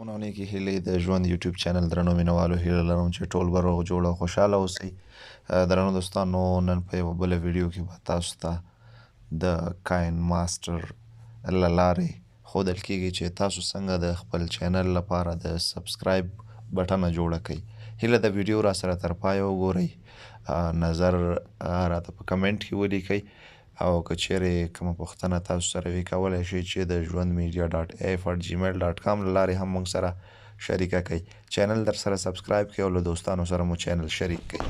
سلامونه او نیکې هیلې د ژوند یوټیوب چینل درنو مینوالو هیله لرم چې ټول به روغ جوړ او خوشحاله اوسئ. درنو دوستانو نن په یوه بله ویډیو کې به تاسو ته د کاین ماسټر له لارې ښودل کیږي چې تاسو څنګه د خپل چینل لپاره د سبسکرایب بټنه جوړه کړئ. هیله د ویډیو را سره تر پایه وګورئ، نظر راته په کمنټ کې ولیکئ او که چیرې کومه پوښتنه تاسو سره وي کولی شئ چې د ژوند میډیا .af@gmail.com له لارې هم موږ سره شریکه کړئ. چینل در سره سبسکرایب کړئ او له دوستانو سره مو چینل شریک کړئ.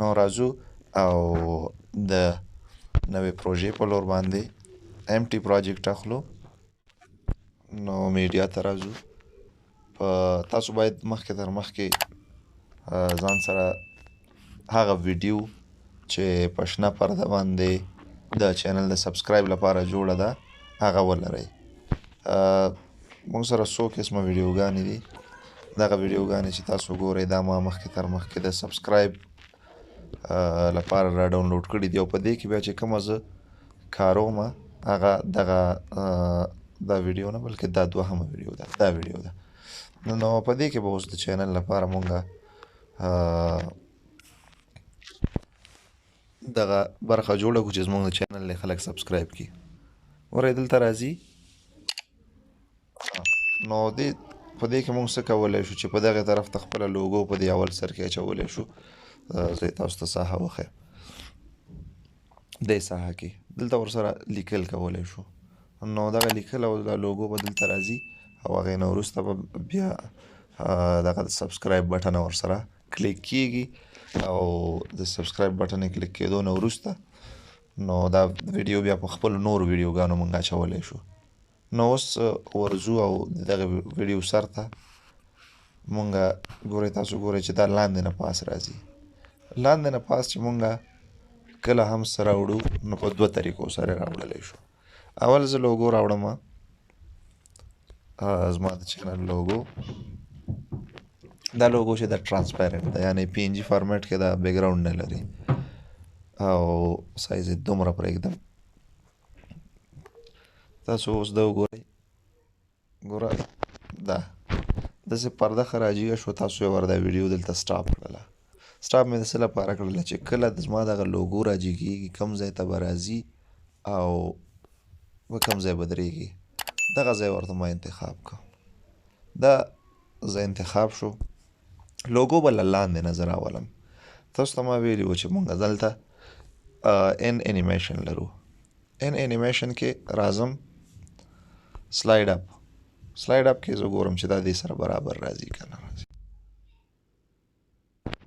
نو راځو او د نوې پروژې په لور باندې MT پروجیکټ اخلو. نو میډیا ته راځو. تاسو باید مخکې تر مخکې ځان سره هغه ویډیو چې په شنه پرده باندې د چینل د سبسکرایب لپاره جوړه ده هغه ولرئ. موږ سره څو قسمه ویډیوګانې دي. دغه ویډیوګانې چې تاسو ګورئ دا ما مخکې تر مخکې د سبسکرایب لپاره را ډاونلوډ کړي دي او په دې کې بیا چې کومه زه کاروم هغه دغه دا ویډیو نه بلکې دا دوهمه ویډیو ده، دا ویډیو ده. نو په دې کې به اوس د چینل لپاره مونږ دغه برخه جوړه کړو چې زموږ د چینل نه خلک سبسکرایب کړي. ورئ دلته راځي. نو په دې کې مونږ څه کولی شو چې په دغه طرف ته خپله لوګو په دې اول سر کې اچولی شو. زه تاسو ته ساحه وښیم. دې ساحه کې دلته ورسره لیکل کولی شو. نو دغه لیکل او د لوګو به دلته راځي او هغې نه وروسته به بیا دغه د سبسکرایب بټن ورسره کلیک کیږي او د سبسکرایب بټن یې کلیک کېدو نه وروسته نو دا ویډیو بیا په خپلو نورو ویډیوګانو مونږ اچولی شو. نو اوس ورځو او دغه ویډیو سر ته مونږ ګورئ، تاسو ګورئ چې دا لاندې نه پاس راځي. لاندې نه پاس چې مونږ کله هم څه راوړو نو په دوه طریقو سره راوړلی شو. اول زه لوګو راوړم، زما د چینل لوګو. دا لوګو چې دا ټرانسپیرنټ ده، یعنې PNG فارمیټ کې دا بیکګراوند نه لري او سایز یې دومره پرېږدم. تاسو اوس دا وګورئ، ګوره دا داسې پرده ښه راجیګه شو. تاسو یې ور دا ویډیو دلته سټاپ کړله. سټاپ مې د څه لپاره کړله چې کله زما دغه لوګو راجیګېږي کوم ځای ته به راځي او په کوم ځای به درېږي، دغه ځای ورته ما انتخاب کړ. دا زه انتخاب شو. لوګو به له لاندې نه زه راولم. تاسو ته ما ویلي وو چې مونږ دلته ان انیمیشن لرو. ان انیمیشن کې راځم، سلایډ اپ. سلایډ اپ کې زه ګورم چې دا دې سره برابر راځي که نه راځي.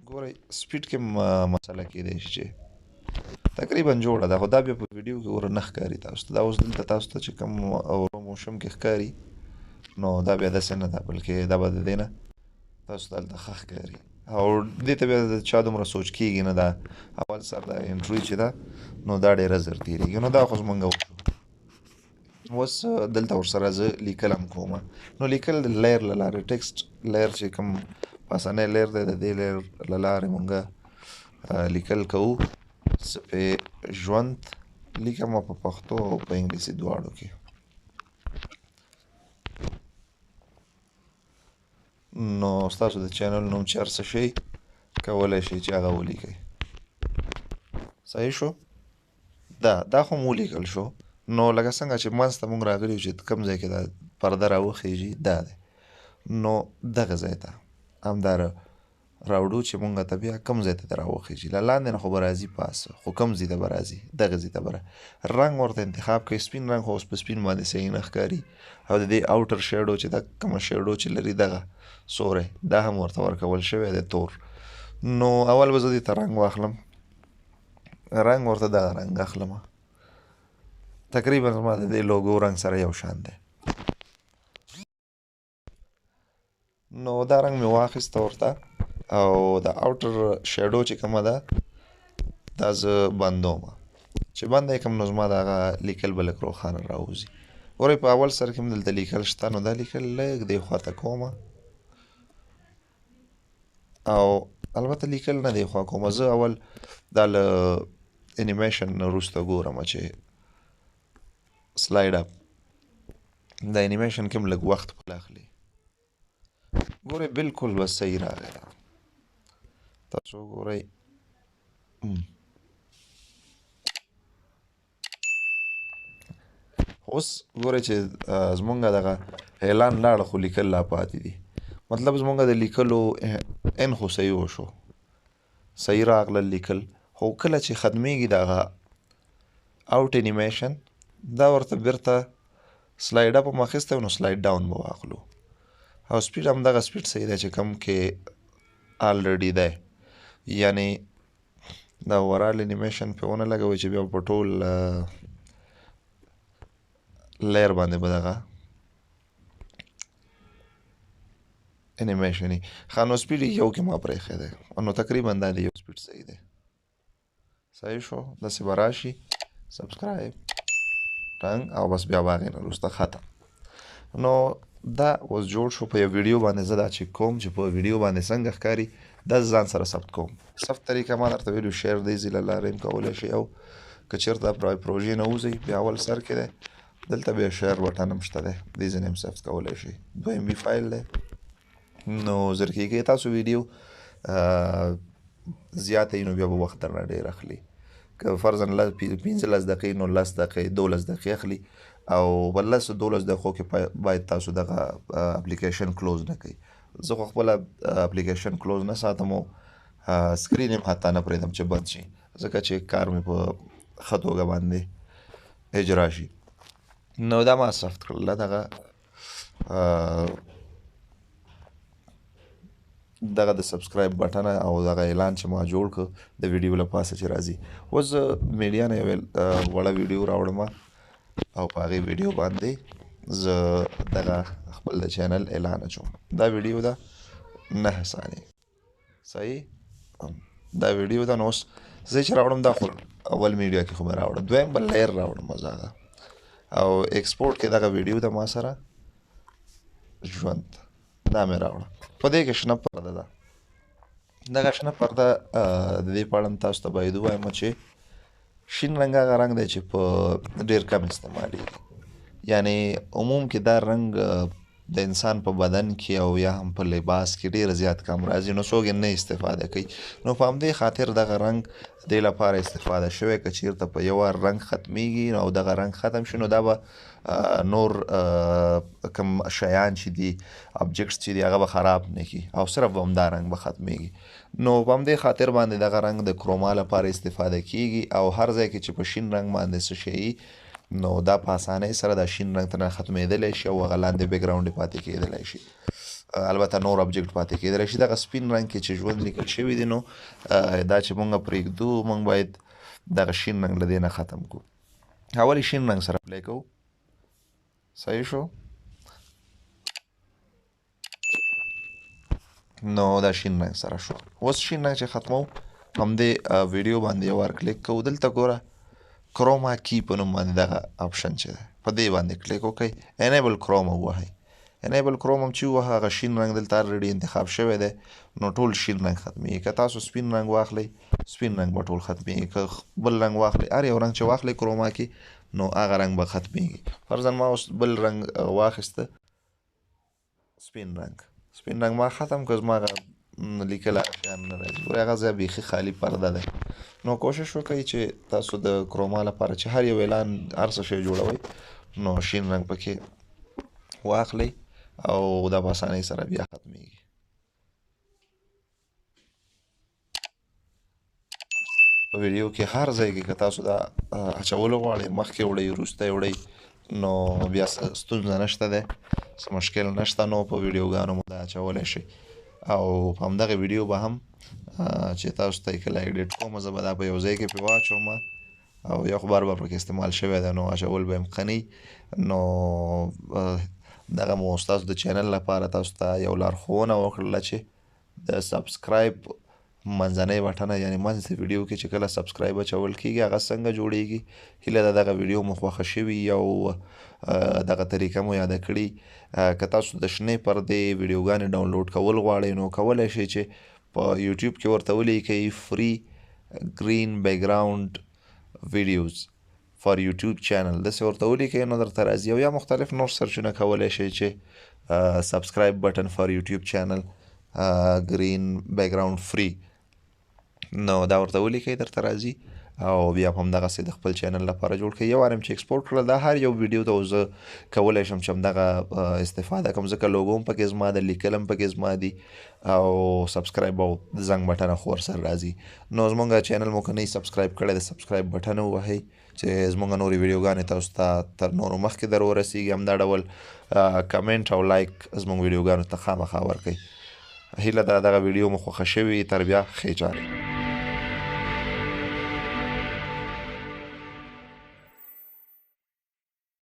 ګورئ سپیډ کې مسله کېدی شي چې تقریبا جوړه ده، خو دا بیا په ویډیو کې ګوره نه ښکاري تاسو ته. دا اوس دلته تاسو ته چې کوم موشن کې ښکاري نو دا بیا داسې نه ده، بلکې دا به د دې نه تاسو ته هلته ښه ښکاري او دې ته بیا د چا دومره سوچ کېږي نه. دا اول سر دا انټري چې ده نو دا ډېره زر تېرېږي. نو دا خو زمونږ وشو. اوس دلته ورسره زه لیکل هم کوم. نو لیکل د لیر له لارې ټکسټ لیر چې کوم پاسنی لیر دی د دې لیر له لارې مونږ لیکل کوو. زه پې ژوند لیکم په پښتو او په انګلیسي دواړو کې. نو ستاسو د چینل نوم چې هر څه شي کولی شئ چې هغه ولیکئ. صحیح شو؟ دا خو مو ولیکل شو. نو لکه څنګه چې منځ ته مونږ راغلي یو چې کوم ځای کې دا پرده راوخیږي دا دی. نو دغه ځای ته همدا راوړو چې مونږ ته بیا کوم ځای ته د راوخیږي. له لاندې نه خو به راځي پاس، خو کوم ځای ته به راځي دغه ځای ته به رنګ ورته انتخاب کړئ. سپین رنګ خو اوس په سپین باندې صحیح نه ښکاري او د دې اوټر شیډو چې دا کومه شیډو چې لري دغه سوری دا هم ورته ورکول شوی دی تور. نو اول به زه دې ته رنګ واخلم، رنګ ورته دغه رنګ اخلم. تقریبا زما د دې لوګو رنګ سره یو شان دی. نو دا رنګ مې واخیسته ورته او د اوټر شیډو چې کومه ده دا زه بندوم. چې بنده یې کړم نو زما د هغه لیکل به لږ روښانه راوځي. ګورئ په اول سر کې هم دلته لیکل شته نو دا لیکل لږ دې خواته کوم او البته لیکل نه دې خوا کوم. زه اول دا له انیمیشن نه وروسته ګورم چې سلایډ اپ د انیمیشن کې هم لږ وخت پله اخلي. ګورئ بالکل بس صحیح راغی تاسو ګورئ اوس ګورئ چې زمونږ دغه اعلان لاړه خو لیکل لا پاتې دي مطلب زمونږ د لیکلو ان خو صحیح وشو صحیح راغلل لیکل خو کله چې ختمیږي دغه اوټ انیمیشن دا ورته بیرته سلایډ اپ هم اخیستی نو سلایډ ډاون به واخلو او سپیډ هم دغه سپیډ صحیح دی چې کم کې آلریډي دی یعنی دا اوورال انیمیشن پې ونه لګوئ چې بیا په ټول لیر باندې به دغه انیمیشن وي ښه نو سپیډ یو کې ما پرېښی دی نو تقریبا دا د یو سپیډ صحیح دی صحیح شو داسې به راشي سبسکرایب ټنګ او بس بیا به هغې نه وروسته ختم نو دا اوس جوړ شو په یو ویډیو باندې زه دا چې کوم چې په ویډیو باندې څنګه ښکاري دا ځان سره ثبت کوم ثبت طریقه ما درته ویلو شیر د ایزي له لارې هم کولی شي او که چېرته پروژې نه وځئ بیا اول سر کې دی دلته بیا شیر بټن هم شته دی دې ځینې هم ثبت کولی شي 2 MB فایل دی نو زر کېږي تاسو ویډیو زیاته وي نو بیا به وخت درنه ډېر اخلي که فرضاً 15 دقیقې نو 10 دقیقې 12 دقیقې اخلي او په 10 12 دقیقو کې باید تاسو دغه اپلیکیشن کلوز نه کوئ زه خو خپله اپلیکیشن کلوز نه ساتم او سکرین هم حتی نه پرېږدم چې بند شي ځکه چې کار مې په ښه توګه باندې اجرا شي نو دا ما ثبت کړله دغه د سبسکرایب بټن او دغه اعلان چې ما جوړ کړ د ویډیو له پاسه چې راځي اوس زه میډیا نه یو وړه ویډیو راوړم او په هغې ویډیو باندې زه دغه خپل د چینل اعلان اچوم دا ویډیو ده 9 ثانیې صحیح دا ویډیو ده نو اوس زه چې راوړم دا خو اول میډیا کې خو مې راوړم دویم بل لیر راوړم زه هغه او ایکسپورټ کې دغه ویډیو ده ما سره ژوند دا مې راوړه په دې کې شنه پرده ده دغه شنه پرده د دې په اړه تاسو ته باید ووایم چې شین رنګ هغه رنګ دی چې په ډېر کم استعمالیږي یعنی عموم کې دا رنګ د انسان په بدن کې او یا هم په لباس کې ډېر زیات کم راځي نو څوک نه استفاده کوي نو په همدې خاطر دغه رنګ دې لپاره استفاده شوی که چېرته په یو وار رنګ ختمیږي او دغه رنګ ختم شي نو دا به نور کوم شیان چې دي ابجکټس چې دي هغه به خراب نه کړي او صرف به همدا رنګ به ختمیږي نو په همدې خاطر باندې دغه رنګ د کروما لپاره استفاده کیږي او هر ځای کې چې په شین رنګ باندې څه شي نو دا په اسانۍ سره دا شین رنګ ته نه ختمېدلی شي او هغه لاندې بیک ګراونډ پاتې کېدلی شي البته نور ابجکټ پاتې کېدلی شي دغه سپین رنګ کې چې ژوند لیکل شوي دي نو دا چې مونږ پرېږدو مونږ باید دغه شین رنګ له دې نه ختم کړو اول شین رنګ سره پلی کوو صحیح شو نو دا شین رنګ سره شو اوس شین رنګ چې ختمو همدې ویډیو باندې یو وار کلیک کوو دلته ګوره کروما کی په نوم باندې دغه آپشن چې دی په دې باندې کلیک وکړئ انیبل کروم ووهئ انیبل کروم هم چې ووهه هغه شین رنګ دلته الریډي انتخاب شوی دی نو ټول شین رنګ ختمیږي که تاسو سپین رنګ واخلئ سپین رنګ به ټول ختمیږي که بل رنګ واخلئ هر یو رنګ چې واخلئ کروما کې نو هغه رنګ به ختمیږي فرضاً ما اوس بل رنګ واخیسته سپین رنګ ما ختم که زما هغه لیکل هغه شیان نه راځي ګورئ هغه ځای بیخي خالي پرده دی نو کوشش وکړئ چې تاسو د کروما لپاره چې هر یو اعلان هر څه شی جوړوئ نو شین رنګ پکې واخلئ او دا په اسانۍ سره بیا ختمیږي په ویډیو کې هر ځای کې که تاسو دا اچولو غواړئ مخکې وړئ وروسته یې وړئ نو بیا ستونزه نشته دی څه مشکل نشته نو په ویډیوګانو مو دا اچولی شئ او په همدغه ویډیو به هم چې تاسو ته یې کله ایډیټ کوم زه به دا په یو ځای کې پرې واچوم او یو خو بار بار پکې استعمال شوی دی نو اچول به یې ښه نو دغه مو ستاسو د چینل لپاره تاسو ته یو لارښوونه وکړله چې د سبسکرایب منځنۍ بټنه یعنې منځ د ویډیو کې چې کله سبسکرایب اچول کېږي هغه څنګه جوړیږي هیله ده دغه ویډیو مو خوښه شوي او دغه طریقه مو یاده کړي که تاسو د شنې پردې ویډیوګانې ډاونلوډ کول غواړئ نو کولی شئ چې په یوټیوب کې ورته ولیکئ فري ګرین بیک ګراونډ ویډیوز فار یوټیوب چینل داسې ورته ولیکئ نو درته راځي او یا مختلف نور سرچونه کولی شئ چې سبسکرایب بټن فار یوټیوب چینل ګرین بیکګراوند فری نو دا ورته ولیکئ درته راځي او بیا هم دغسې د خپل چینل لپاره جوړ کړئ. یو وار چې ایکسپورټ کړل دا هر یو ویډیو ته زه کولی شم چې همدغه استفاده کوم ځکه لوګو هم پکې زما ده، لیکل هم پکې زما دي او سبسکرایب او زنګ بټن خو ورسره راځي. نو زمونږ چینل مو که نه سبسکرایب کړی د سبسکرایب بټن ووهئ چې زمونږ نورې ویډیوګانې تاسو ته تر نورو مخکې در ورسیږي. همدا ډول کمنټ او لایک زمونږ ویډیوګانو ته خامخا ورکئ. هیله ده دغه ویډیو مو خوښه شوې. تر بیا ښې چارې.